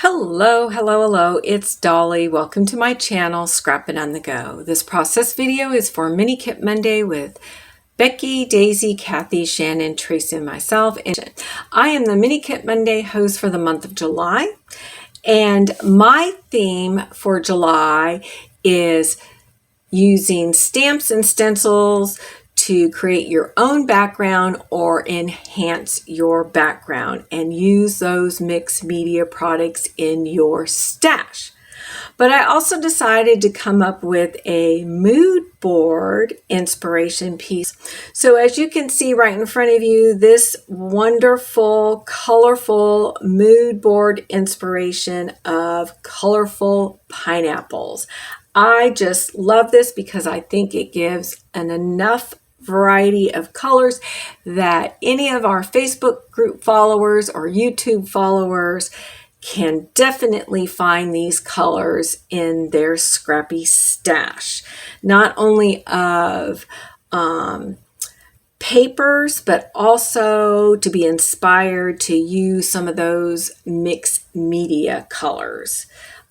Hello, hello, hello. It's Dolly. Welcome to my channel, Scrappin' on the Go. This process video is for Mini Kit Monday with Becky, Daisy, Kathy, Shannon, Traci, and myself. And I am the Mini Kit Monday host for the month of July. And my theme for July is using stamps and stencils to create your own background or enhance your background and use those mixed media products in your stash. But I also decided to come up with a mood board inspiration piece. So as you can see right in front of you, this wonderful, colorful mood board inspiration of colorful pineapples. I just love this because I think it gives an enough variety of colors that any of our Facebook group followers or YouTube followers can definitely find these colors in their scrappy stash, not only of papers, but also to be inspired to use some of those mixed media colors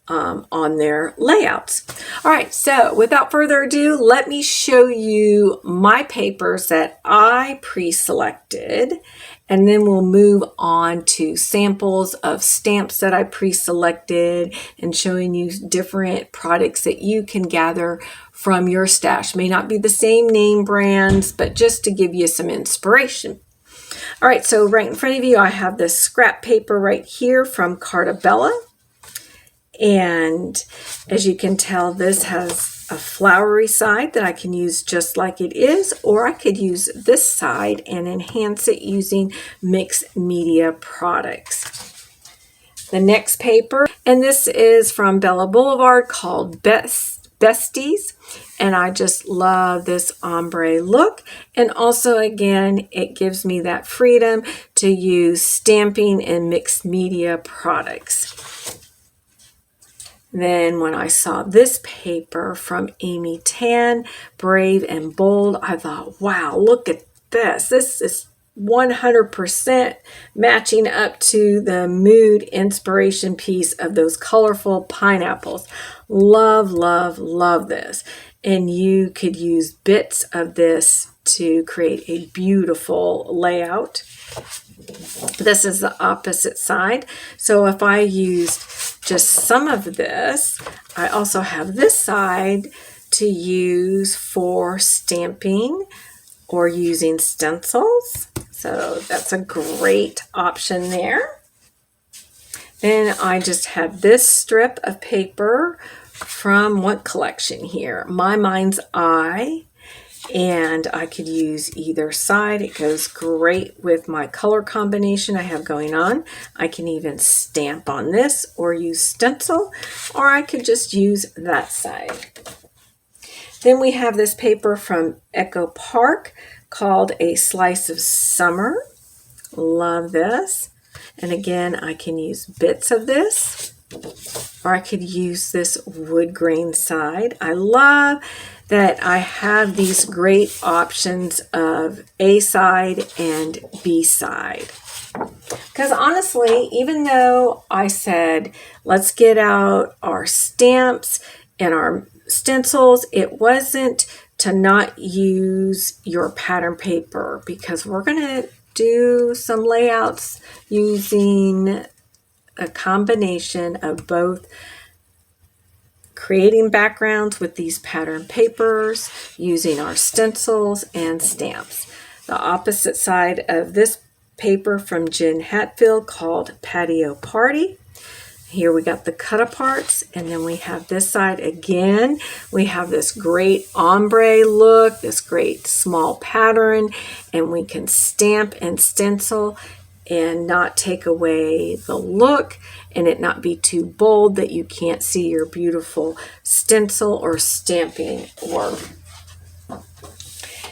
on their layouts. All right, so without further ado, let me show you my papers that I pre-selected, and then we'll move on to samples of stamps that I pre-selected and showing you different products that you can gather from your stash. May not be the same name brands, but just to give you some inspiration. All right, so right in front of you, I have this scrap paper right here from Carta Bella. And as you can tell, this has a flowery side that I can use just like it is, or I could use this side and enhance it using mixed media products. The next paper, and this is from Bella Boulevard, called Besties, and I just love this ombre look. And also, again, it gives me that freedom to use stamping and mixed media products. Then when I saw this paper from Amy Tan, Brave and Bold, I thought, wow, look at this. This is 100% matching up to the mood inspiration piece of those colorful pineapples. Love, love, love this. And you could use bits of this to create a beautiful layout. This is the opposite side. So if I used just some of this, I also have this side to use for stamping or using stencils. So that's a great option there. Then I just have this strip of paper from what collection here? My Mind's Eye. And I could use either side. It goes great with my color combination I have going on. I can even stamp on this or use stencil, or I could just use that side. Then we have this paper from Echo Park called A Slice of Summer. Love this. And again, I can use bits of this, or I could use this wood grain side. I love that I have these great options of A side and B side. Because honestly, even though I said, let's get out our stamps and our stencils, it wasn't to not use your pattern paper, because we're going to do some layouts using a combination of both creating backgrounds with these pattern papers, using our stencils and stamps. The opposite side of this paper from Jen Hatfield called Patio Party. Here we got the cut aparts, and then we have this side again. We have this great ombre look, this great small pattern, and we can stamp and stencil and not take away the look and it not be too bold that you can't see your beautiful stencil or stamping work.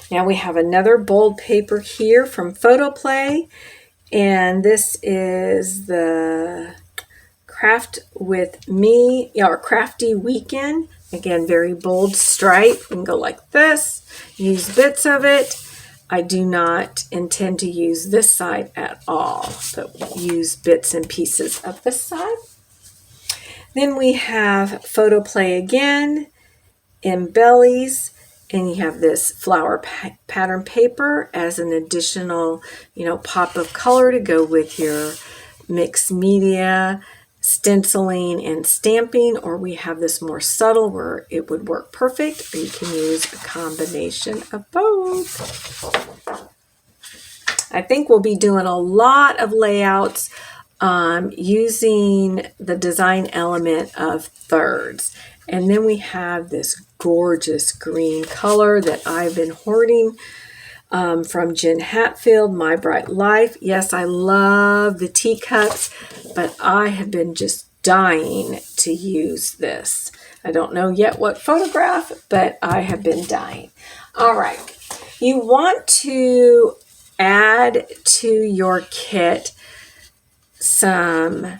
Now we have another bold paper here from Photoplay, and this is the Craft with Me, or Crafty Weekend. Again, very bold stripe. You can go like this, use bits of it. I do not intend to use this side at all, but use bits and pieces of this side. Then we have Photo Play Again, Embellies, and you have this flower pattern paper as an additional, pop of color to go with your mixed media, stenciling and stamping, or we have this more subtle where it would work perfect, or you can use a combination of both. I think we'll be doing a lot of layouts using the design element of thirds. And then we have this gorgeous green color that I've been hoarding from Jen Hatfield, My Bright Life. Yes, I love the teacups, but I have been just dying to use this. I don't know yet what photograph, but I have been dying. All right. You want to add to your kit some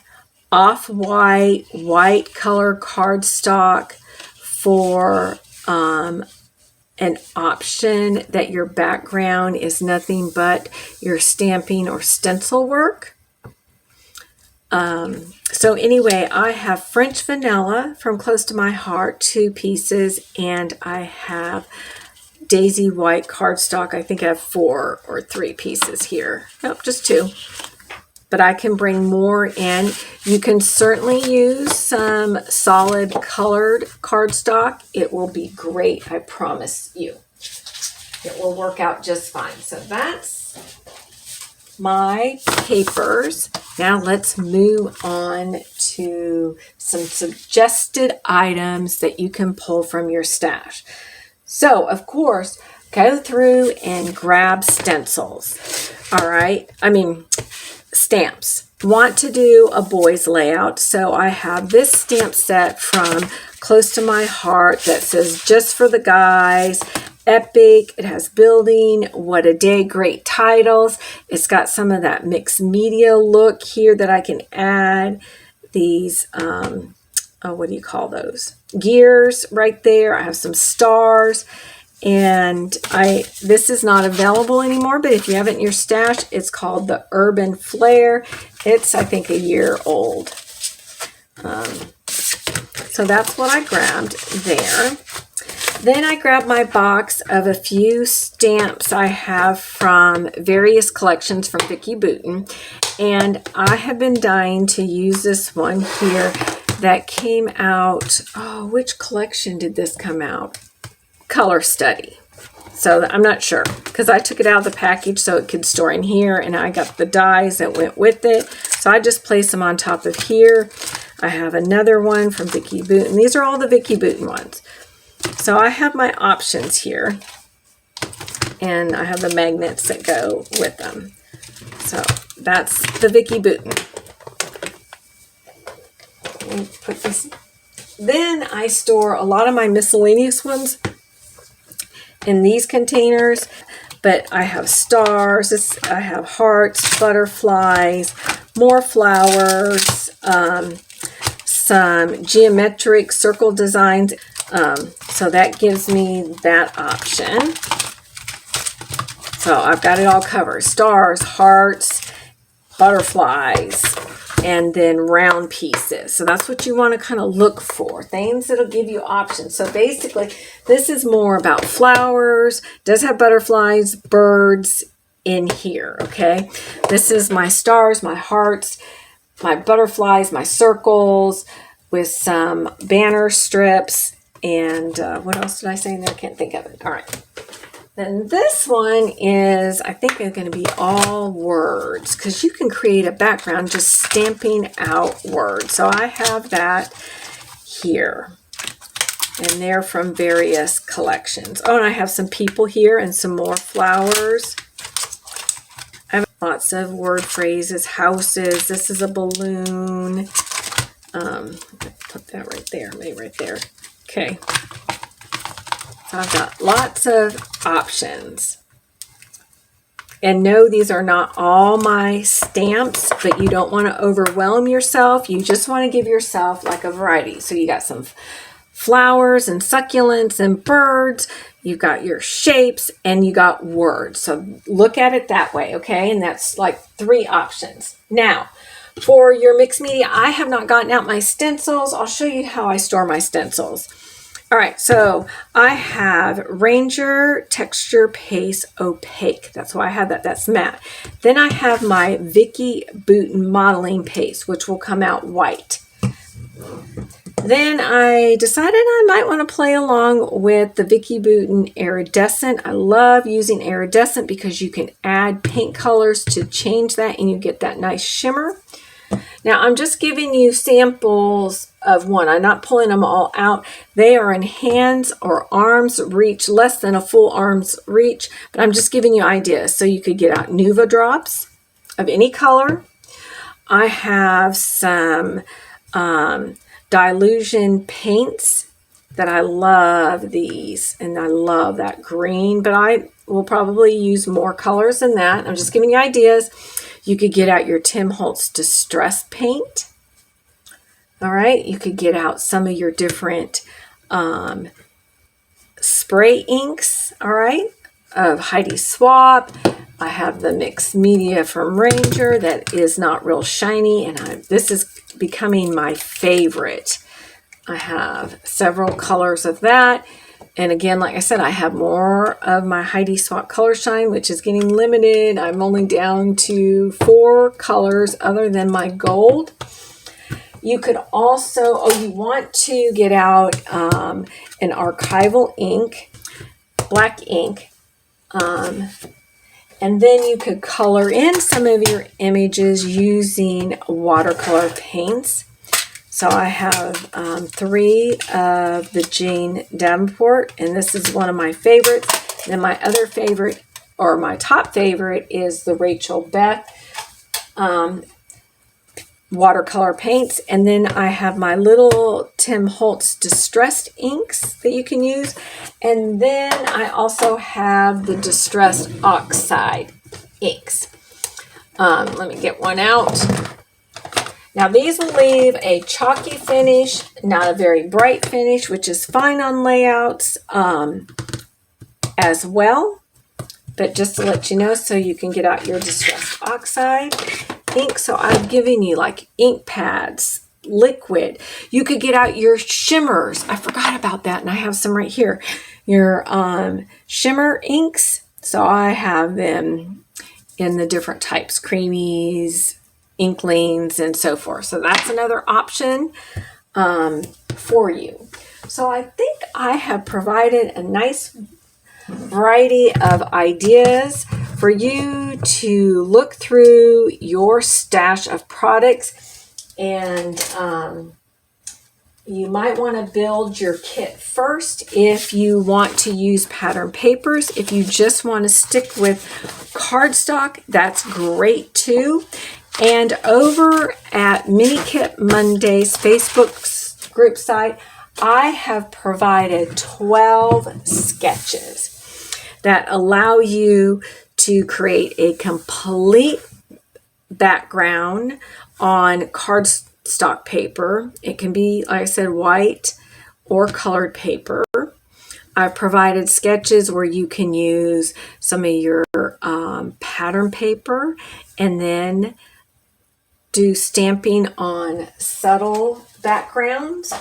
off-white, white color cardstock for an option that your background is nothing but your stamping or stencil work. So anyway, I have French Vanilla from Close to My Heart, 2 pieces, and I have Daisy White cardstock. I think I have 4 or 3 pieces here. Nope, just 2. But I can bring more in. You can certainly use some solid colored cardstock. It will be great, I promise you. It will work out just fine. So that's my papers. Now let's move on to some suggested items that you can pull from your stash. So, of course, go through and grab stencils. All right? Stamps. Want to do a boys layout, so I have this stamp set from Close to My Heart that says just for the guys, epic. It has building, what a day, great titles. It's got some of that mixed media look here that I can add. These, what do you call those? Gears right there. I have some stars. And this is not available anymore, but if you have it in your stash, it's called the Urban Flair. It's, I think, a year old. So that's what I grabbed there. Then I grabbed my box of a few stamps I have from various collections from Becky. And I have been dying to use this one here that came out. Oh, which collection did this come out? Color Study. So I'm not sure because I took it out of the package so it could store in here, and I got the dies that went with it. So I just place them on top of here. I have another one from Becky. These are all the Becky ones. So I have my options here, and I have the magnets that go with them. So that's the Becky. Put this. Then I store a lot of my miscellaneous ones in these containers, but I have stars, I have hearts, butterflies, more flowers, some geometric circle designs. So that gives me that option. So I've got it all covered. Stars, hearts, butterflies, and then round pieces. So that's what you want to kind of look for. Things that'll give you options. So basically, this is more about flowers. Does have butterflies, birds in here, okay? This is my stars, my hearts, my butterflies, my circles, with some banner strips. And what else did I say in there? I can't think of it. All right. Then this one is, I think they're going to be all words because you can create a background just stamping out words. So I have that here. And they're from various collections. Oh, and I have some people here and some more flowers. I have lots of word phrases, houses. This is a balloon. Put that right there, maybe right there. Okay. So I've got lots of options. And no, these are not all my stamps, but you don't want to overwhelm yourself. You just want to give yourself like a variety. So you got some flowers and succulents and birds. You've got your shapes and you got words. So look at it that way, okay? And that's like 3 options. Now, For your mixed media, I have not gotten out my stencils. I'll show you how I store my stencils. All right, so I have Ranger Texture Paste Opaque. That's why I have that. That's matte. Then I have my Becky Booten Modeling Paste, which will come out white. Then I decided I might want to play along with the Becky Booten Iridescent. I love using iridescent because you can add paint colors to change that and you get that nice shimmer. Now I'm just giving you samples of one. I'm not pulling them all out. They are in hands or arms reach, less than a full arm's reach, but I'm just giving you ideas. So you could get out Nuva drops of any color. I have some Dilution paints that I love these, and I love that green, but I will probably use more colors than that. I'm just giving you ideas. You could get out your Tim Holtz Distress paint. All right, you could get out some of your different spray inks, all right, of Heidi Swap. I have the mixed media from Ranger that is not real shiny, and this is becoming my favorite. I have several colors of that. And again, like I said, I have more of my Heidi Swap Color Shine, which is getting limited. I'm only down to 4 colors other than my gold. You could also, you want to get out an archival ink, black ink. And then you could color in some of your images using watercolor paints. So I have 3 of the Jane Davenport, and this is one of my favorites. And then my other favorite, or my top favorite, is the Rachel Beth watercolor paints. And then I have my little Tim Holtz Distressed inks that you can use. And then I also have the Distressed Oxide inks. Let me get one out. Now these will leave a chalky finish, not a very bright finish, which is fine on layouts as well. But just to let you know, so you can get out your Distressed Oxide ink. So I've given you like ink pads, liquid. You could get out your shimmers. I forgot about that, and I have some right here. Your shimmer inks. So I have them in the different types, creamies, inklings, and so forth. So that's another option for you. So I think I have provided a nice variety of ideas for you to look through your stash of products, and you might want to build your kit first if you want to use pattern papers. If you just want to stick with cardstock, that's great too. And over at Mini Kit Monday's Facebook group site, I have provided 12 sketches that allow you to create a complete background on cardstock paper. It can be, like I said, white or colored paper. I've provided sketches where you can use some of your pattern paper and then do stamping on subtle backgrounds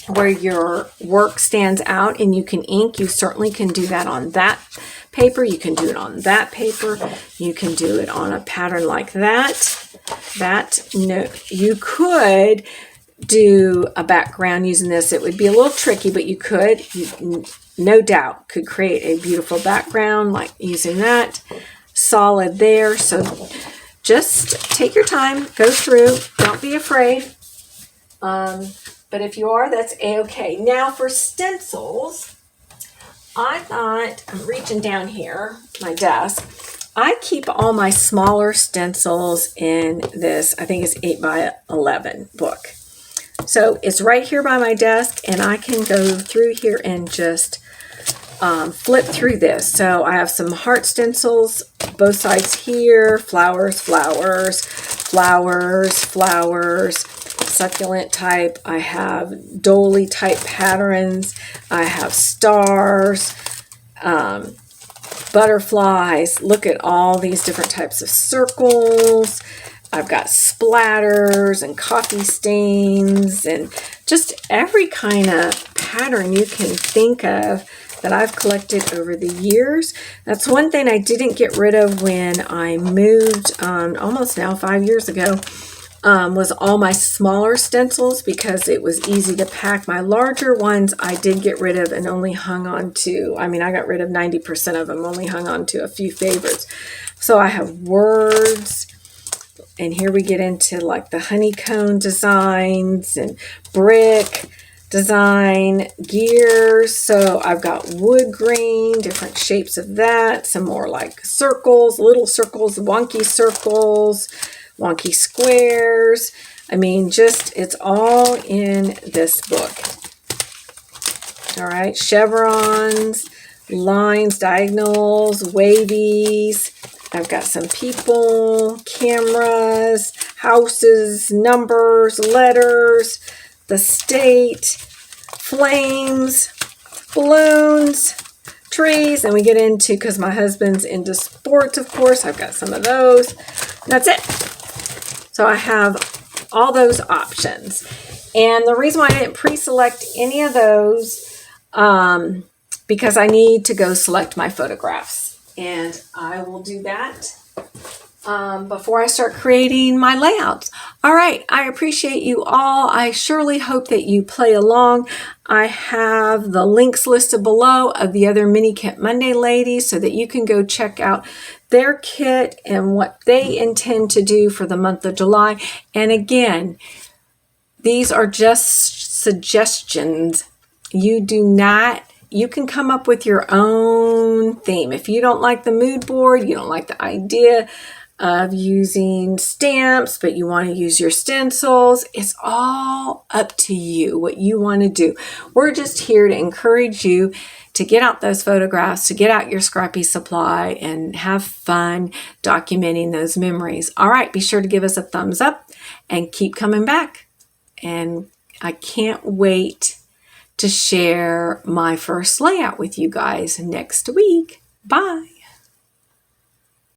where your work stands out and you can ink. You certainly can do that on that paper. You can do it on that paper. You can do it on a pattern like that. No, you could do a background using this. It would be a little tricky, but you could. You, no doubt, could create a beautiful background like using that. Solid there. So just take your time, go through. Don't be afraid. But if you are, that's a-okay. Now for stencils, I thought, I'm reaching down here, my desk. I keep all my smaller stencils in this, I think it's 8x11 book. So it's right here by my desk, and I can go through here and just flip through this. So I have some heart stencils, both sides here, flowers, flowers, flowers, flowers, succulent type. I have dolly type patterns. I have stars, butterflies. Look at all these different types of circles. I've got splatters and coffee stains and just every kind of pattern you can think of that I've collected over the years. That's one thing I didn't get rid of when I moved almost now 5 years ago, was all my smaller stencils because it was easy to pack. My larger ones I did get rid of and only hung on to, I got rid of 90% of them, only hung on to a few favorites. So I have words, and here we get into like the honeycomb designs and brick design, gears. So I've got wood grain, different shapes of that, some more like circles, little circles, wonky squares. Just it's all in this book. All right, chevrons, lines, diagonals, wavies. I've got some people, cameras, houses, numbers, letters, the state, flames, balloons, trees. And we get into, because my husband's into sports, of course, I've got some of those. And that's it. So I have all those options. And the reason why I didn't pre-select any of those, because I need to go select my photographs. And I will do that before I start creating my layouts. All right, I appreciate you all. I surely hope that you play along. I have the links listed below of the other Mini Kit Monday ladies so that you can go check out their kit and what they intend to do for the month of July. And again, these are just suggestions. You can come up with your own theme. If you don't like the mood board, you don't like the idea of using stamps, but you want to use your stencils, it's all up to you what you want to do. We're just here to encourage you to get out those photographs, to get out your scrappy supply and have fun documenting those memories. All right, be sure to give us a thumbs up and keep coming back. And I can't wait to share my first layout with you guys next week. Bye.